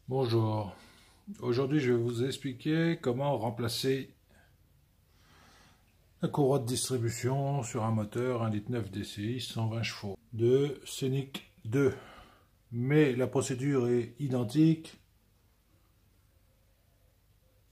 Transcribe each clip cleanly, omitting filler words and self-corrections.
Bonjour, aujourd'hui je vais vous expliquer comment remplacer la courroie de distribution sur un moteur 1,9 litre DCI 120 chevaux de Scénic 2. Mais la procédure est identique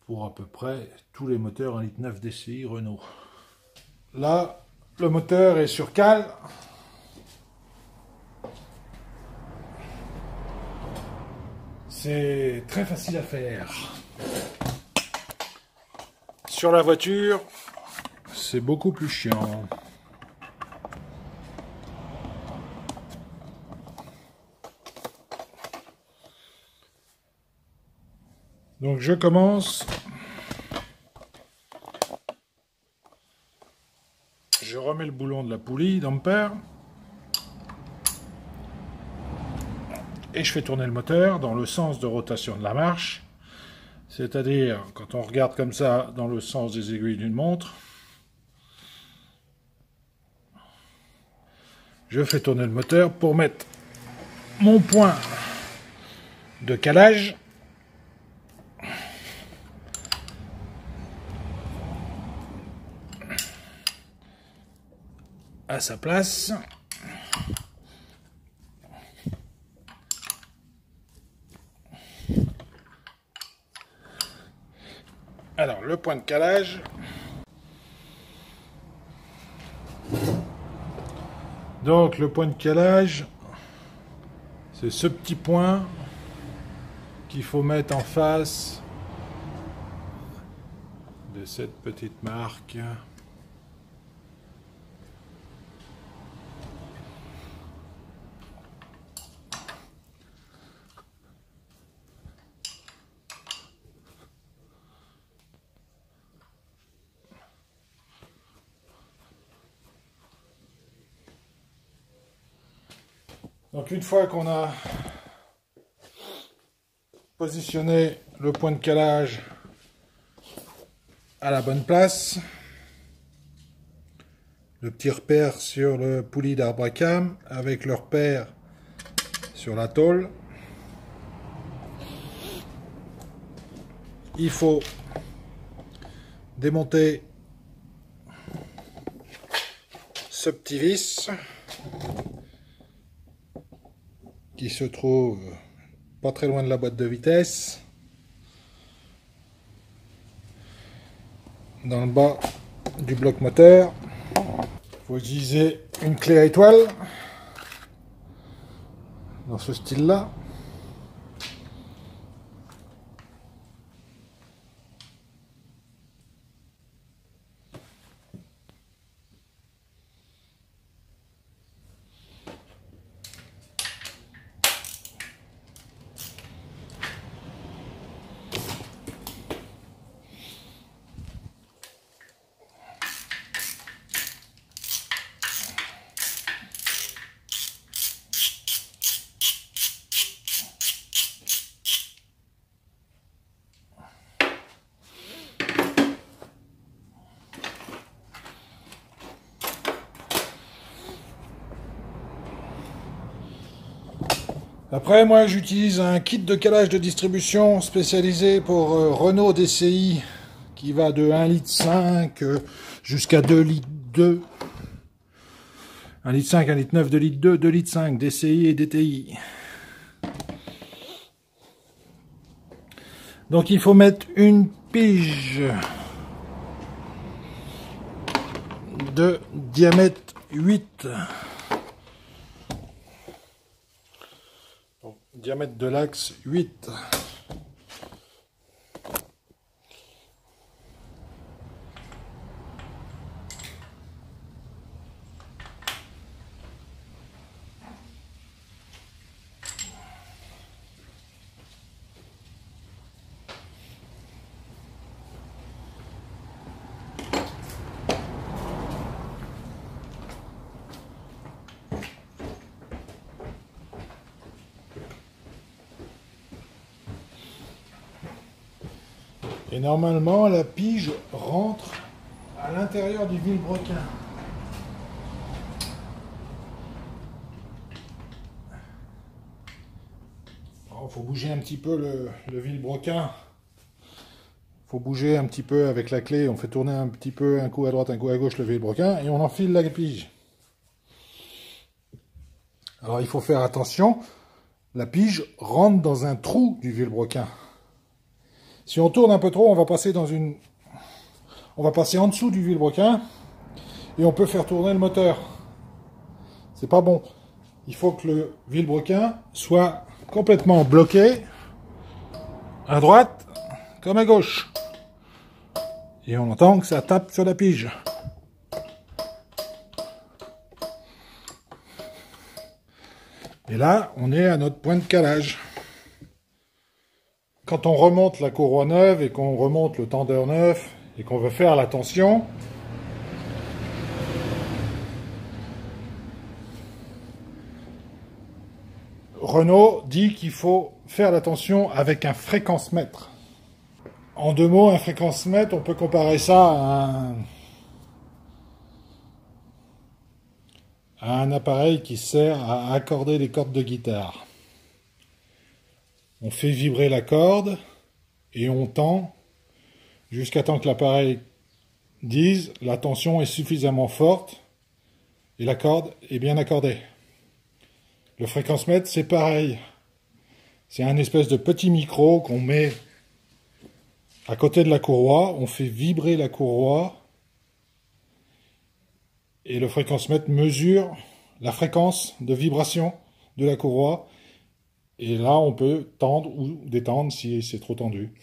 pour à peu près tous les moteurs 1,9 litre DCI Renault. Là, le moteur est sur cale. C'est très facile à faire. Sur la voiture, c'est beaucoup plus chiant. Donc je commence. Je remets le boulon de la poulie d'ampère. Et je fais tourner le moteur dans le sens de rotation de la marche. C'est-à-dire, quand on regarde comme ça, dans le sens des aiguilles d'une montre, je fais tourner le moteur pour mettre mon point de calage à sa place. Alors, le point de calage. Donc, le point de calage, c'est ce petit point qu'il faut mettre en face de cette petite marque. Donc une fois qu'on a positionné le point de calage à la bonne place, le petit repère sur le poulie d'arbre à cam avec le repère sur la tôle, il faut démonter ce petit vis qui se trouve pas très loin de la boîte de vitesse, dans le bas du bloc moteur. Il faut utiliser une clé à étoile dans ce style là. Après, moi, j'utilise un kit de calage de distribution spécialisé pour Renault DCI qui va de 1,5 litre jusqu'à 2 litres 2. 1,5 litre, 1,9 litre, 2 litres 2, 2 litres 5, DCI et DTI. Donc il faut mettre une pige de diamètre 8. Donc, diamètre de l'axe 8. Et normalement, la pige rentre à l'intérieur du vilebrequin. faut bouger un petit peu le vilebrequin. Faut bouger un petit peu avec la clé. On fait tourner un petit peu, un coup à droite, un coup à gauche le vilebrequin et on enfile la pige. Alors il faut faire attention. La pige rentre dans un trou du vilebrequin. Si on tourne un peu trop, on va passer en dessous du vilebrequin et on peut faire tourner le moteur. C'est pas bon. Il faut que le vilebrequin soit complètement bloqué à droite comme à gauche. Et on entend que ça tape sur la pige. Et là, on est à notre point de calage. Quand on remonte la courroie neuve et qu'on remonte le tendeur neuf et qu'on veut faire la tension, Renault dit qu'il faut faire la tension avec un fréquence-mètre. En deux mots, un fréquence-mètre, on peut comparer ça à un appareil qui sert à accorder les cordes de guitare. On fait vibrer la corde et on tend jusqu'à temps que l'appareil dise la tension est suffisamment forte et la corde est bien accordée. Le fréquence-mètre, c'est pareil. C'est un espèce de petit micro qu'on met à côté de la courroie. On fait vibrer la courroie et le fréquence-mètre mesure la fréquence de vibration de la courroie. Et là, on peut tendre ou détendre si c'est trop tendu.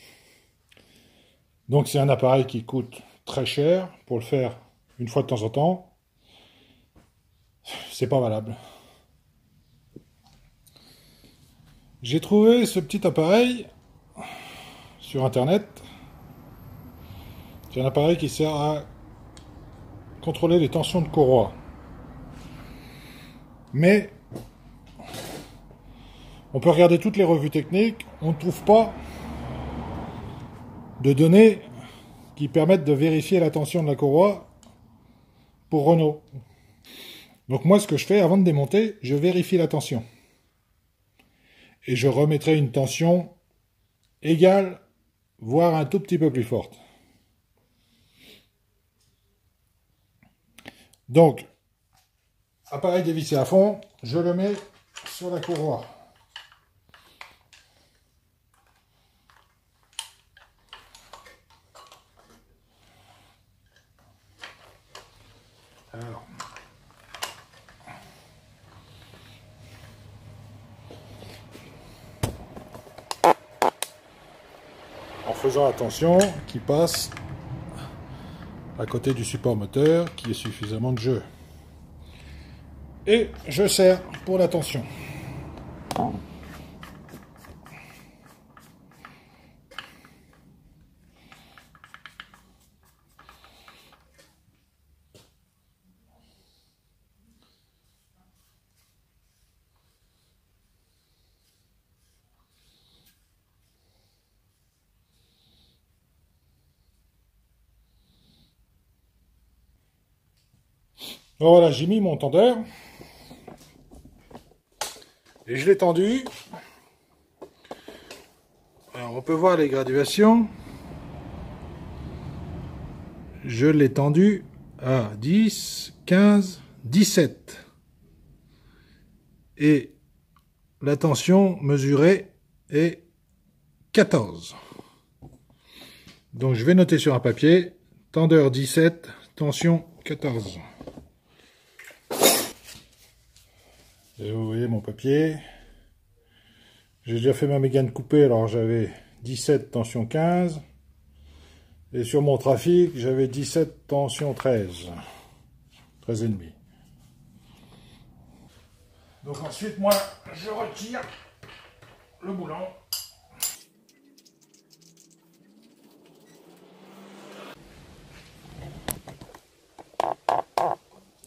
Donc c'est un appareil qui coûte très cher. Pour le faire une fois de temps en temps, c'est pas valable. J'ai trouvé ce petit appareil sur internet. C'est un appareil qui sert à contrôler les tensions de courroie. Mais on peut regarder toutes les revues techniques, on ne trouve pas de données qui permettent de vérifier la tension de la courroie pour Renault. Donc moi, ce que je fais avant de démonter, je vérifie la tension. Et je remettrai une tension égale, voire un tout petit peu plus forte. Donc, appareil dévissé à fond, je le mets sur la courroie. Alors, en faisant attention qu'il passe à côté du support moteur, qui est suffisamment de jeu. Et je serre pour la tension. Voilà, j'ai mis mon tendeur et je l'ai tendu. Alors on peut voir les graduations. Je l'ai tendu à 10, 15, 17. Et la tension mesurée est 14. Donc je vais noter sur un papier, tendeur 17, tension 14. Et vous voyez mon papier. J'ai déjà fait ma mégane coupée, alors j'avais 17, tension 15. Et sur mon trafic, j'avais 17, tension 13. 13,5. Donc ensuite, moi, je retire le boulon.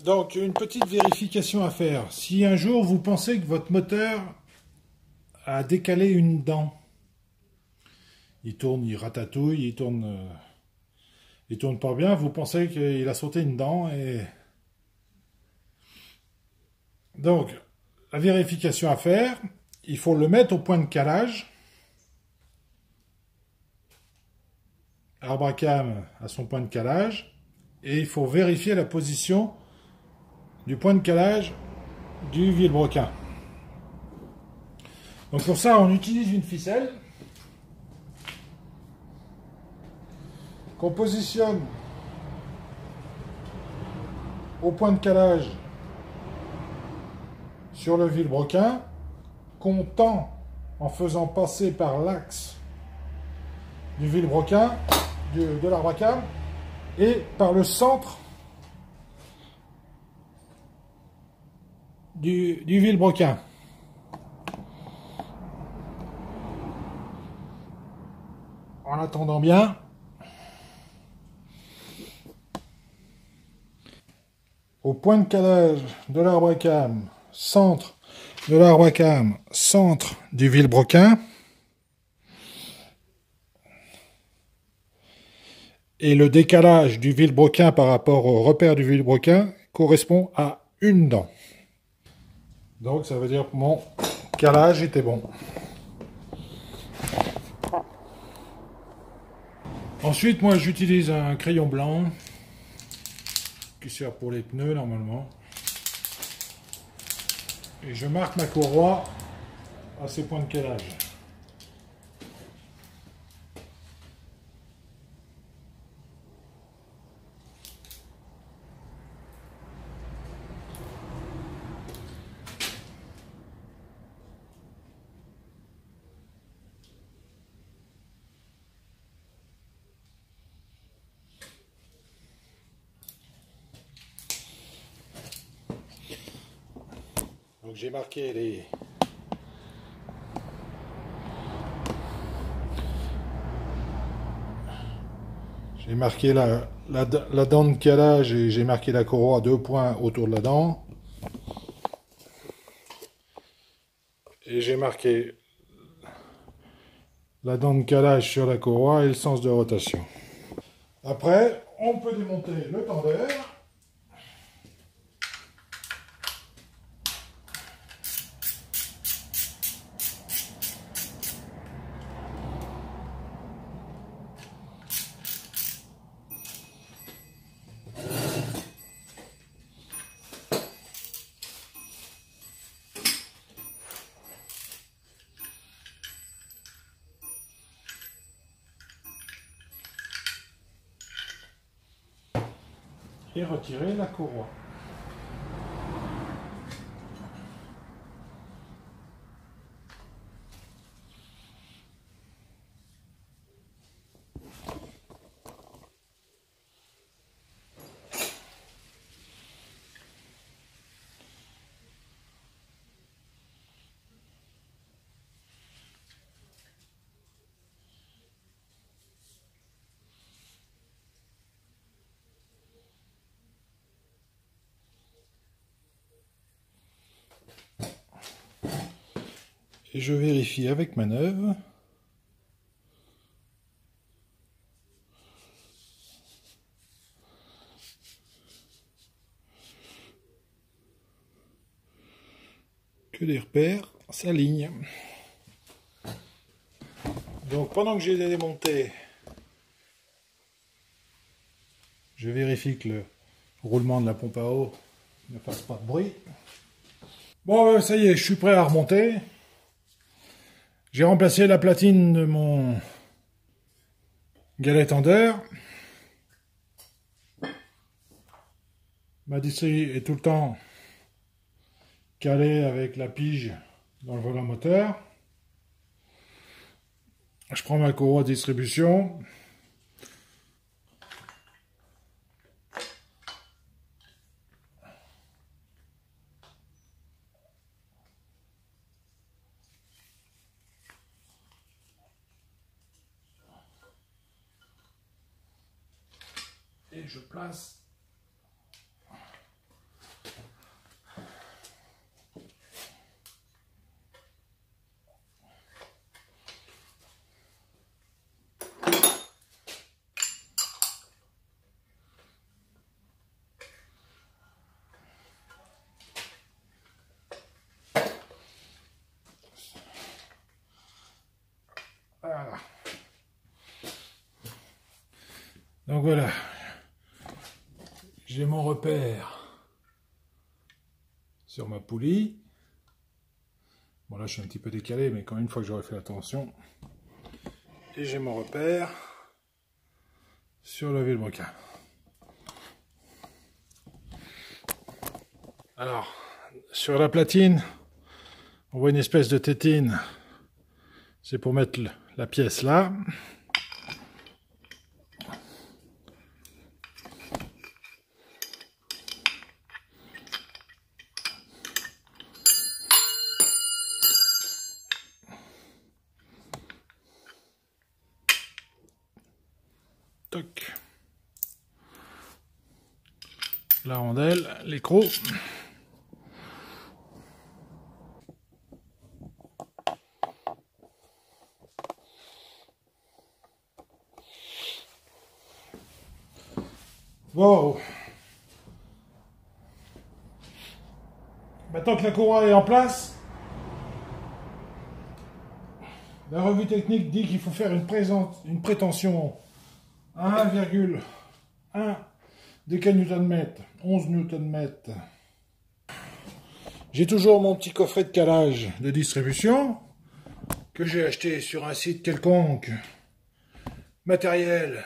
Donc, une petite vérification à faire. Si un jour vous pensez que votre moteur a décalé une dent, il tourne, il ratatouille, il tourne pas bien, vous pensez qu'il a sauté une dent et... Donc, la vérification à faire, il faut le mettre au point de calage. Arbre à cam à son point de calage. Et il faut vérifier la position du point de calage du vilebrequin. Donc pour ça, on utilise une ficelle qu'on positionne au point de calage sur le vilebrequin, qu'on tend en faisant passer par l'axe du vilebrequin, de l'arbre à cam, et par le centre du vilebrequin. En attendant bien, au point de calage de l'arbre à cam, centre de l'arbre à cam, centre du vilebrequin, et le décalage du vilebrequin par rapport au repère du vilebrequin correspond à une dent. Donc ça veut dire que mon calage était bon. Ensuite, moi j'utilise un crayon blanc qui sert pour les pneus normalement. Et je marque ma courroie à ces points de calage. Donc j'ai marqué les... J'ai marqué la dent de calage et j'ai marqué la courroie à 2 points autour de la dent. Et j'ai marqué la dent de calage sur la courroie et le sens de rotation. Après, on peut démonter le tendeur. Et retirer la courroie. Et je vérifie avec manœuvre. Que les repères s'alignent. Donc pendant que j'ai démonté, je vérifie que le roulement de la pompe à eau ne fasse pas de bruit. Bon, ça y est, je suis prêt à remonter. J'ai remplacé la platine de mon galet tendeur. Ma distrie est tout le temps calée avec la pige dans le volant moteur. Je prends ma courroie de distribution. Et je place Voilà. Donc voilà. J'ai mon repère sur ma poulie. Bon là je suis un petit peu décalé, mais quand même une fois que j'aurai fait attention. Et j'ai mon repère sur le vilebrequin. Alors, sur la platine, on voit une espèce de tétine. C'est pour mettre la pièce là. Toc. La rondelle, l'écrou. Wow. Maintenant que la courroie est en place, la revue technique dit qu'il faut faire une prétention à 1,1 décanewton-m, 11 Nm. J'ai toujours mon petit coffret de calage de distribution que j'ai acheté sur un site quelconque. Matériel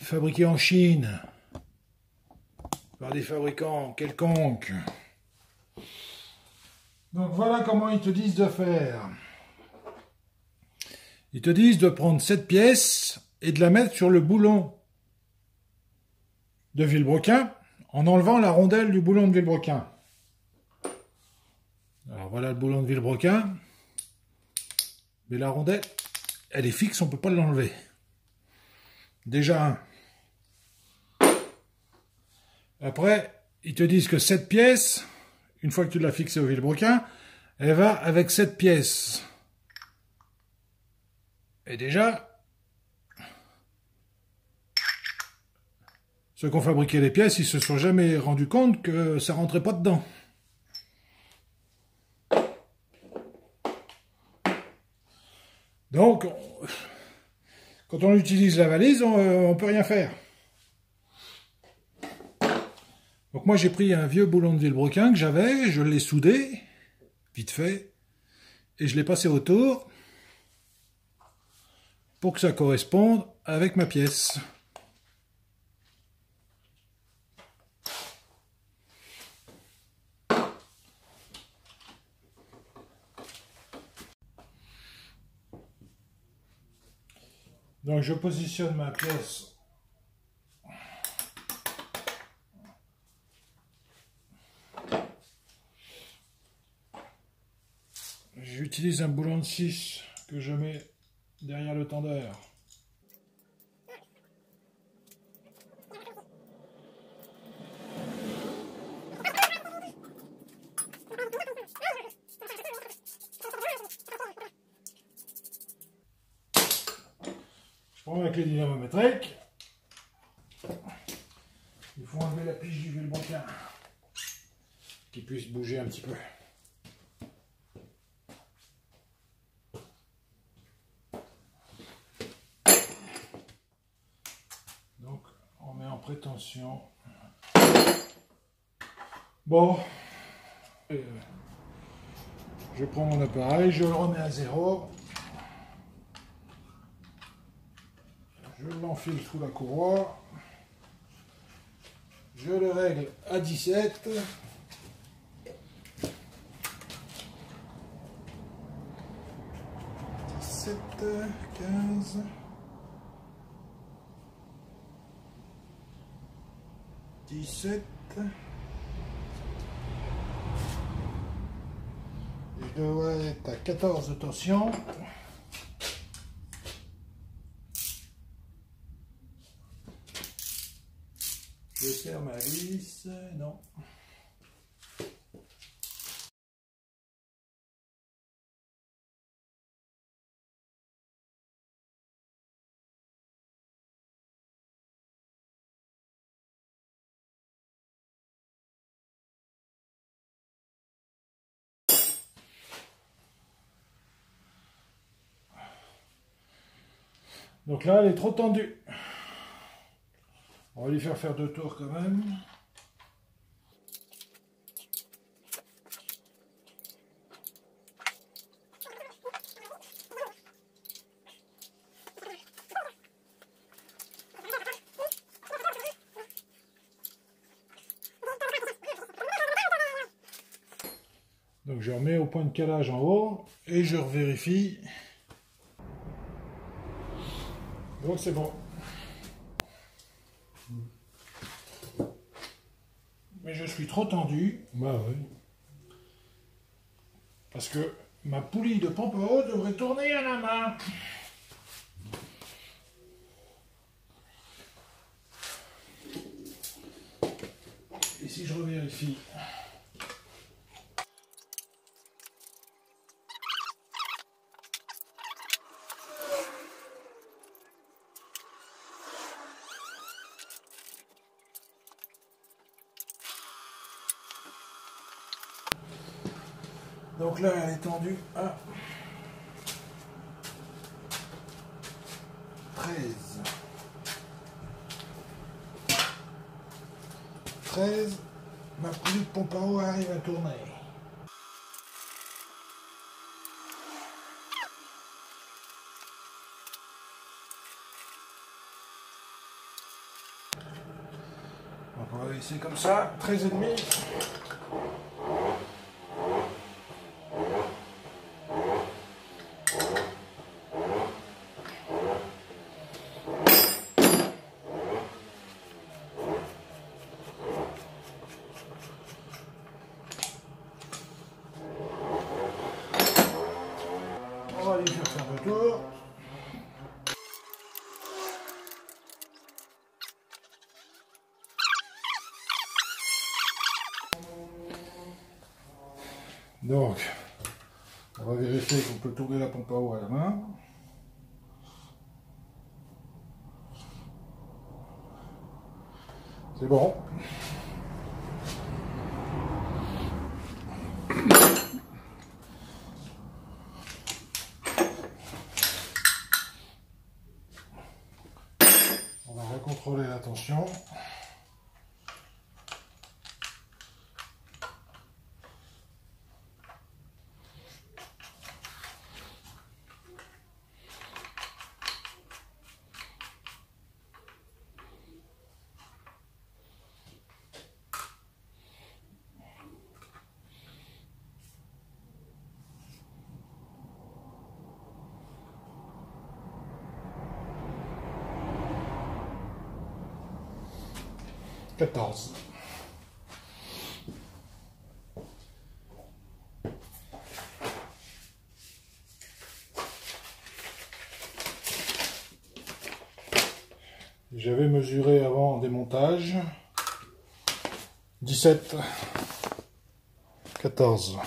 fabriqué en Chine par des fabricants quelconques. Donc voilà comment ils te disent de faire. Ils te disent de prendre cette pièce et de la mettre sur le boulon de vilebrequin en enlevant la rondelle du boulon de vilebrequin. Alors voilà le boulon de vilebrequin. Mais la rondelle, elle est fixe, on ne peut pas l'enlever. Déjà un. Après, ils te disent que cette pièce, une fois que tu l'as fixée au vilebrequin, elle va avec cette pièce. Et déjà, ceux qui ont fabriqué les pièces, ils se sont jamais rendus compte que ça rentrait pas dedans. Donc, quand on utilise la valise, on ne peut rien faire. Donc moi j'ai pris un vieux boulon de vilebrequin que j'avais, je l'ai soudé, vite fait, et je l'ai passé autour pour que ça corresponde avec ma pièce. Donc je positionne ma pièce j'utilise un boulon de 6 que je mets derrière le tendeur. Je prends ma clé dynamométrique. Il faut enlever la pige du vilebrequin qui puisse bouger un petit peu. Donc on met en prétention. Bon, je prends mon appareil, je le remets à 0. Je l'enfile sous la courroie. Je le règle à 17. 17, 15. 17. Je dois être à 14 de tension. Je serre ma vis. Non. Donc là, elle est trop tendue. On va lui faire 2 tours quand même. Donc je remets au point de calage en haut et je revérifie. Donc c'est bon. Mais je suis trop tendu. Bah oui. Parce que ma poulie de pompe à eau devrait tourner à la main. Et si je revérifie. Donc là, elle est tendue à 13. 13, ma poulie de pompe à eau arrive à tourner. Donc on va laisser comme ça, 13,5. On va lui faire 2 tours. Donc, on va vérifier qu'on peut tourner la pompe à eau à la main. C'est bon. On va recontrôler la tension. « 14. » J'avais mesuré avant en démontage. 17. 14.